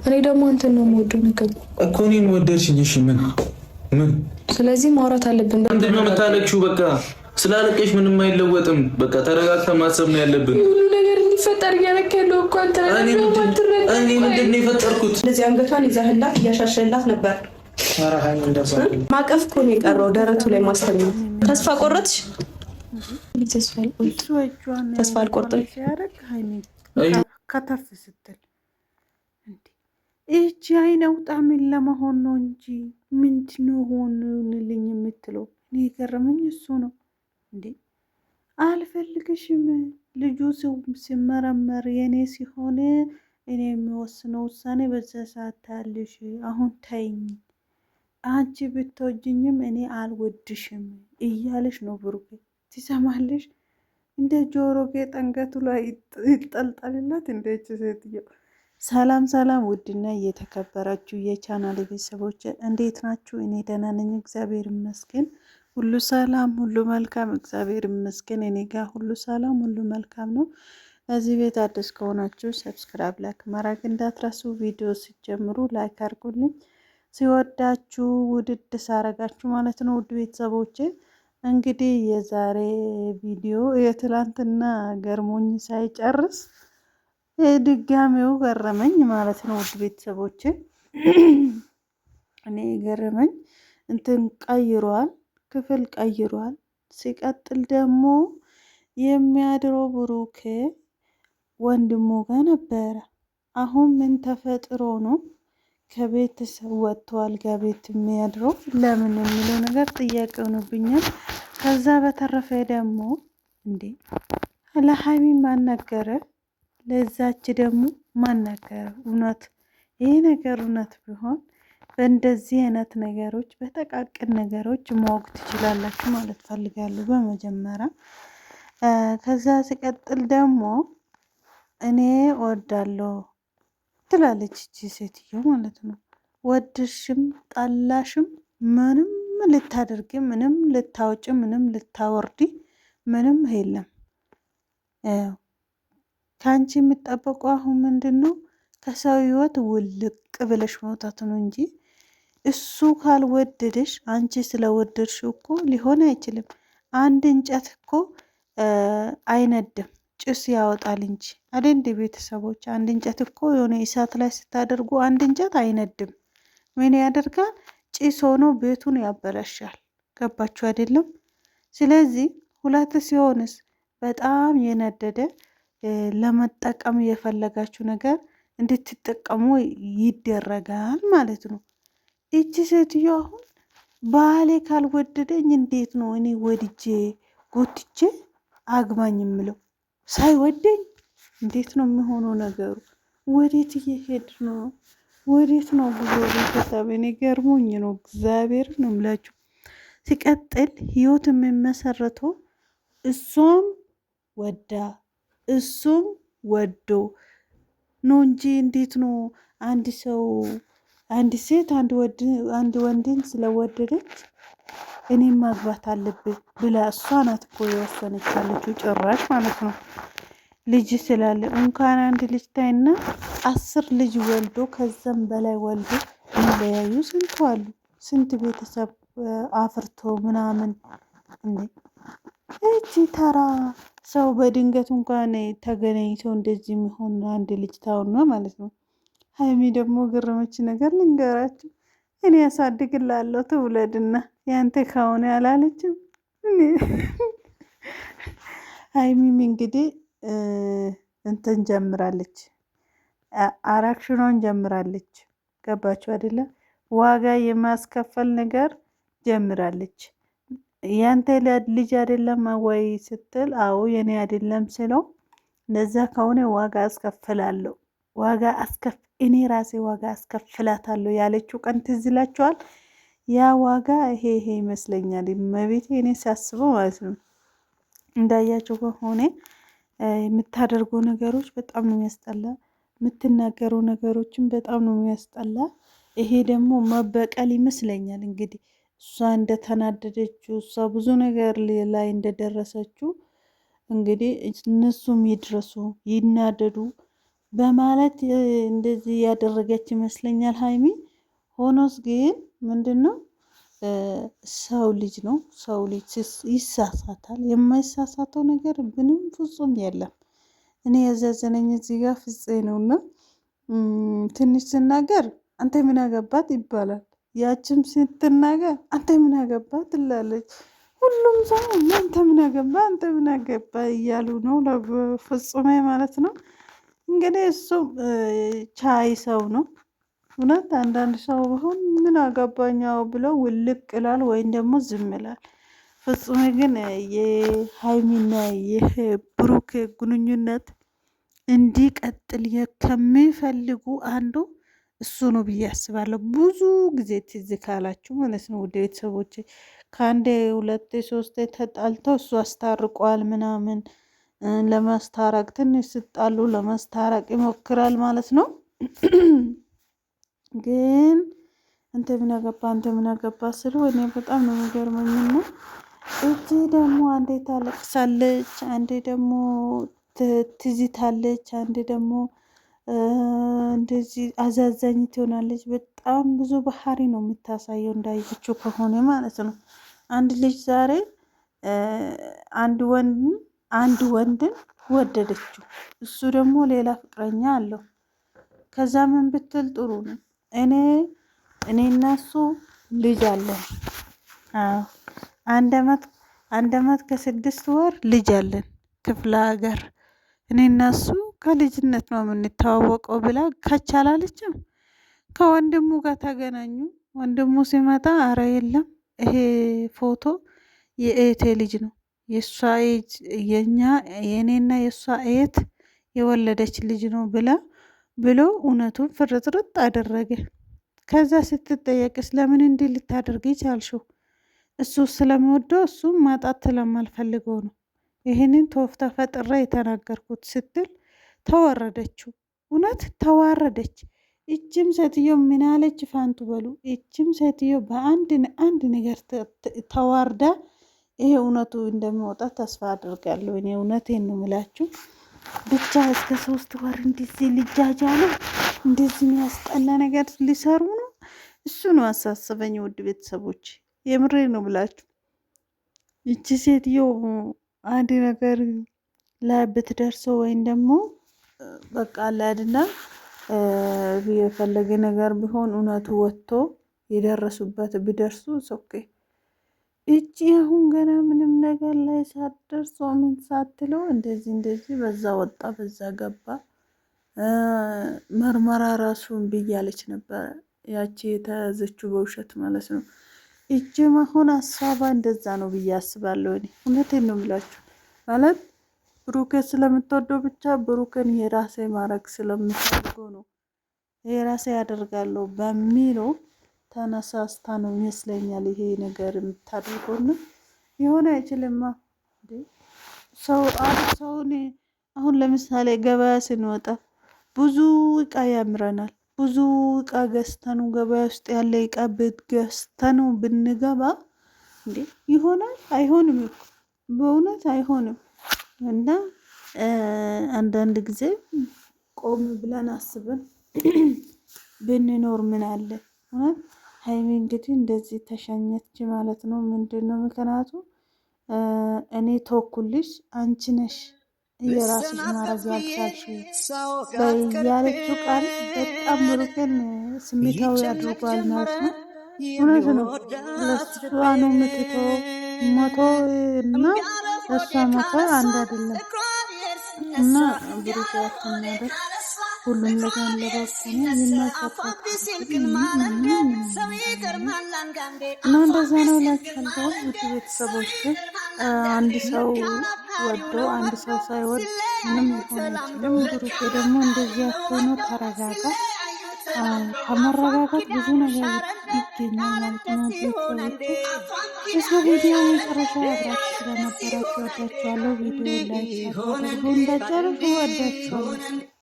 እኔ ደግሞ አንተን ነው የምወደው ነገር እኮ እኔን ወደድሽኝ። እሺ ምን ስለዚህ ማውራት አለብን። ምንድን ነው የምታለቅሽው? በቃ ስላለቀሽ ምንም አይለወጥም። በቃ ተረጋግተን ማሰብ ነው ያለብን። ሁሉ ነገር እንዲፈጠር እያደረክ ያለው እኮ አንተ ነህ። እኔ ምንድን ነው የፈጠርኩት? እንደዚህ አንገቷን ይዛህላት እያሻሸላት ነበር። ማቀፍ እኮ ነው የቀረው፣ ደረቱ ላይ ማስተኛት። ተስፋ ቆረጥሽ? ተስፋ አልቆርጥም። ከተፍ ስትል ይህቺ አይን አውጣ ምን ለመሆን ነው እንጂ ምንድነው ሆንልኝ የምትለው? እኔ የገረመኝ እሱ ነው እንዴ። አልፈልግሽም ልጁ ሲመረመር የኔ ሲሆን እኔ የሚወስነው ውሳኔ በዛ ሰዓት ታያለሽ። አሁን ተይኝ፣ አንቺ ብትወጂኝም እኔ አልወድሽም እያለሽ ነው ብሩኬ። ትሰማለሽ? እንደ ጆሮ ጌጥ አንገቱ ላይ ይጠልጠልላት እንደች ሴትዮ። ሰላም ሰላም፣ ውድና እየተከበራችሁ የቻናል ቤተሰቦች እንዴት ናችሁ? እኔ ደህና ነኝ፣ እግዚአብሔር ይመስገን። ሁሉ ሰላም፣ ሁሉ መልካም፣ እግዚአብሔር ይመስገን። እኔ ጋር ሁሉ ሰላም፣ ሁሉ መልካም ነው። እዚህ ቤት አዲስ ከሆናችሁ ሰብስክራይብ፣ ላይክ ማድረግ እንዳትረሱ። ቪዲዮ ሲጀምሩ ላይክ አድርጉልኝ፣ ሲወዳችሁ ውድድ ሳረጋችሁ ማለት ነው። ውድ ቤተሰቦቼ እንግዲህ የዛሬ ቪዲዮ የትላንትና ገርሞኝ ሳይጨርስ ድጋሜው ገረመኝ ማለት ነው። ውድ ቤተሰቦቼ እኔ ገረመኝ እንትን ቀይሯል፣ ክፍል ቀይሯል። ሲቀጥል ደግሞ የሚያድረው ብሩኬ ወንድሙ ጋር ነበረ። አሁን ምን ተፈጥሮ ነው ከቤተሰብ ወጥቷል? ከቤት የሚያድረው ለምን የሚለው ነገር ጥያቄ ሆኖብኛል። ከዛ በተረፈ ደግሞ እንዴ ለሀይሚ ማናገረ ለዛች ደግሞ ማናገረ? እውነት ይህ ነገር እውነት ቢሆን በእንደዚህ አይነት ነገሮች በጠቃቅን ነገሮች ማወቅ ትችላላችሁ ማለት ፈልጋለሁ በመጀመሪያ። ከዛ ሲቀጥል ደግሞ እኔ ወዳለሁ ትላለች እቺ ሴትዮ ማለት ነው። ወድሽም ጠላሽም ምንም ልታደርጊ ምንም ልታወጪ ምንም ልታወርዲ ምንም የለም። ከአንቺ የሚጠበቀው አሁን ምንድን ነው? ከሰው ህይወት ውልቅ ብለሽ መውጣት ነው እንጂ እሱ ካልወደደሽ አንቺ ስለወደድሽ እኮ ሊሆን አይችልም። አንድ እንጨት እኮ አይነድም ጭስ ያወጣል እንጂ አይደል? እንደ ቤተሰቦች አንድ እንጨት እኮ የሆነ እሳት ላይ ስታደርጉ አንድ እንጨት አይነድም። ምን ያደርጋል? ጭስ ሆኖ ቤቱን ያበላሻል። ገባችሁ አይደለም? ስለዚህ ሁለት ሲሆንስ በጣም የነደደ ለመጠቀም የፈለጋችሁ ነገር እንድትጠቀሙ ይደረጋል ማለት ነው። እቺ ሴትዮ አሁን ባሌ ካልወደደኝ እንዴት ነው እኔ ወድጄ ጎትቼ አግባኝ የምለው? ሳይወደኝ እንዴት ነው የሚሆነው ነገሩ? ወዴት እየሄድ ነው? ወዴት ነው ጉዞ? ቤተሰብ እኔ ገርሞኝ ነው እግዚአብሔር ነው የምላችሁ። ሲቀጥል ህይወት የሚመሰረተው እሷም ወዳ እሱም ወዶ ነው እንጂ እንዴት ነው አንድ ሰው አንድ ሴት አንድ ወንድን ስለወደደች እኔም ማግባት አለብኝ ብላ እሷ ናት እኮ የወሰነች ያለችው ጭራሽ ማለት ነው። ልጅ ስላለ እንኳን አንድ ልጅ ታይና 10 ልጅ ወልዶ ከዛም በላይ ወልዶ የሚለያዩ ስንት አሉ። ስንት ቤተሰብ አፍርቶ ምናምን እንዴ። እቺ ተራ ሰው በድንገት እንኳን ተገናኝቶ እንደዚህ የሚሆን አንድ ልጅ ታውና ማለት ነው። ሀይሚ ደግሞ ገረመች ነገር ልንገራችሁ። እኔ ያሳድግላለሁ ትውለድና ያንተ ከሆነ ያላለችም። ሀይሚም እንግዲህ እንትን ጀምራለች፣ አራክሽኗን ጀምራለች። ገባችሁ አይደለ? ዋጋ የማስከፈል ነገር ጀምራለች። ያንተ ልጅ አይደለም ወይ ስትል፣ አዎ የኔ አይደለም ስለው፣ እንደዛ ከሆነ ዋጋ አስከፍላለሁ፣ እኔ ራሴ ዋጋ አስከፍላታለሁ ያለችው ቀን ትዝ ይላችኋል? ያ ዋጋ ይሄ ይመስለኛል። መቤቴ እኔ ሲያስበው ማለት ነው። እንዳያቸው ከሆነ የምታደርጉ ነገሮች በጣም ነው የሚያስጠላ፣ የምትናገሩ ነገሮችን በጣም ነው የሚያስጠላ። ይሄ ደግሞ መበቀል ይመስለኛል። እንግዲህ እሷ እንደተናደደችው እሷ ብዙ ነገር ላይ እንደደረሰችው እንግዲህ እነሱም ይድረሱ ይናደዱ። በማለት እንደዚህ ያደረገች ይመስለኛል ሀይሚ። ሆኖስ ግን ምንድነው ሰው ልጅ ነው። ሰው ልጅ ይሳሳታል። የማይሳሳተው ነገር ምንም ፍጹም የለም። እኔ ያዛዘነኝ እዚህ ጋር ፍፄ ነውና ትንሽ ስናገር አንተ ምን አገባት ይባላል። ያችም ስትናገር አንተ ምን አገባት ትላለች። ሁሉም ሰው አንተ ምን አገባ አንተ ምን አገባ እያሉ ነው ለፍጹሜ ማለት ነው። እንግዲህ እሱም ቻይ ሰው ነው። እውነት አንዳንድ ሰው ቢሆን ምን አገባኛው ብለው ውልቅ ይላል ወይም ደግሞ ዝም ይላል። ፍጹሜ ግን የሀይሚና የብሩክ ግንኙነት እንዲቀጥል ከሚፈልጉ አንዱ እሱ ነው ብዬ አስባለሁ። ብዙ ጊዜ ትዝ ካላችሁ ማለት ነው ውድ ቤተሰቦች ከአንዴ ሁለቴ ሶስቴ ተጣልተው እሱ አስታርቋል ምናምን ለማስታረቅ ትንሽ ስጣሉ ለማስታረቅ ይሞክራል ማለት ነው። ግን አንተ ምን አገባ አንተ ምን አገባ ስሉ እኔ በጣም ነው የሚገርመኝ ነው። እቺ ደግሞ አንዴ ታለቅሳለች፣ አንዴ ደግሞ ትዝታለች፣ አንዴ ደግሞ እንደዚህ አዛዛኝ ትሆናለች። በጣም ብዙ ባህሪ ነው የምታሳየው እንዳየችው ከሆነ ማለት ነው። አንድ ልጅ ዛሬ አንድ ወንድን ወደደችው፣ እሱ ደግሞ ሌላ ፍቅረኛ አለው። ከዛ ምን ብትል ጥሩ ነው እኔ እና እሱ ልጅ አለን። አንድ አመት ከ6 ወር ልጅ አለን ክፍለ ሀገር። እኔ እና እሱ ከልጅነት ነው የምንተዋወቀው ብላ ከቻላለችም ከወንድሙ ጋር ተገናኙ። ወንድሙ ሲመጣ አረ የለም ይሄ ፎቶ የእህቴ ልጅ ነው የእሷ የእኔና የእሷ እህት የወለደች ልጅ ነው ብሎ እውነቱን ፍርጥርጥ አደረገ። ከዛ ስትጠየቅስ ለምን እንዲህ ልታደርግ ይቻልሽው? እሱ ስለምወደው እሱም ማጣት ስለማልፈልገው ነው ይህንን ተወፍታ ፈጥራ የተናገርኩት ስትል ተወረደችው። እውነት ተዋረደች። እችም ሴትዮ ምናለች ፋንቱ በሉ። እችም ሴትዮ በአንድ ነገር ተዋርዳ ይሄ እውነቱ እንደሚወጣ ተስፋ አድርጋለሁ። እኔ እውነቴን ነው የምላችሁ። ብቻ እስከ 3 ወር እንደዚህ ልጃጃሉ እንደዚህ የሚያስጠላ ነገር ሊሰሩ ነው። እሱ ነው አሳስበኝ። ውድ ቤተሰቦች የምሬ ነው ብላችሁ ይቺ ሴትዮ አንድ ነገር ላይ ብትደርሰው ወይም ደግሞ በቃ አላድና የፈለገ ነገር ቢሆን እውነቱ ወጥቶ የደረሱበት ቢደርሱ ሶኬ። እቺ አሁን ገና ምንም ነገር ላይ ሳትደርስ ምን ሳትለው እንደዚህ በዛ ወጣ በዛ ገባ። መርመራ ራሱን ብያለች ነበር ያቺ የተያዘችው በውሸት ማለት ነው። እጅም አሁን ሀሳቧ እንደዛ ነው ብዬ አስባለሁ። እኔ እውነቴን ነው የምላችሁ ማለት ብሩኬን ስለምትወደው ብቻ ብሩኬን የራሴ ማድረግ ስለምትፈልገው ነው የራሴ ያደርጋለሁ በሚለው ተነሳስታ ነው ይመስለኛል ይሄ ነገር የምታደርገውና የሆነ አይችልማ ሰውን አሁን ለምሳሌ ገበያ ስንወጣ ብዙ እቃ ያምረናል። ብዙ እቃ ገዝተኑ ገበያ ውስጥ ያለ እቃ ገዝተኑ ብንገባ ይሆናል አይሆንም፣ በእውነት አይሆንም። እና አንዳንድ ጊዜ ቆም ብለን አስበን ብንኖር ምን አለ። ሀይሚ እንግዲህ እንደዚህ ተሸኘች ማለት ነው። ምንድነው ምክንያቱ? እኔ ተወኩልሽ አንቺ ነሽ የራስሽ ማድረግ ያልቻልሽው በያለችው ቃል በጣም ብሩክን ስሜታዊ አድርጓል ማለት ነው። እውነት ነው። ለእሷ ነው የምትተው ሞቶ እና እሷ ሞቶ አንድ አይደለም እና ብሩክ ያተናደር ሁሉም ነገር ለበቀነ የማይፈታት እና እንደዛ ነው እላችኋለሁ። ውድ ቤተሰቦች አንድ ሰው ወዶ አንድ ሰው ሳይወድ ምንም ሊሆን አይችልም። ብሩኬ ደግሞ እንደዚህ ያትሆኖ ተረጋጋ። ከመረጋጋት ብዙ ነገር ይገኛል ማለት ነው። ቤተሰቦች እስከ ቪዲዮ መጨረሻ አብራችሁ ስለነበራችሁ ወዳችኋለሁ። ቪዲዮ ላይክ እንዳጨርሱ ወዳችኋለሁ።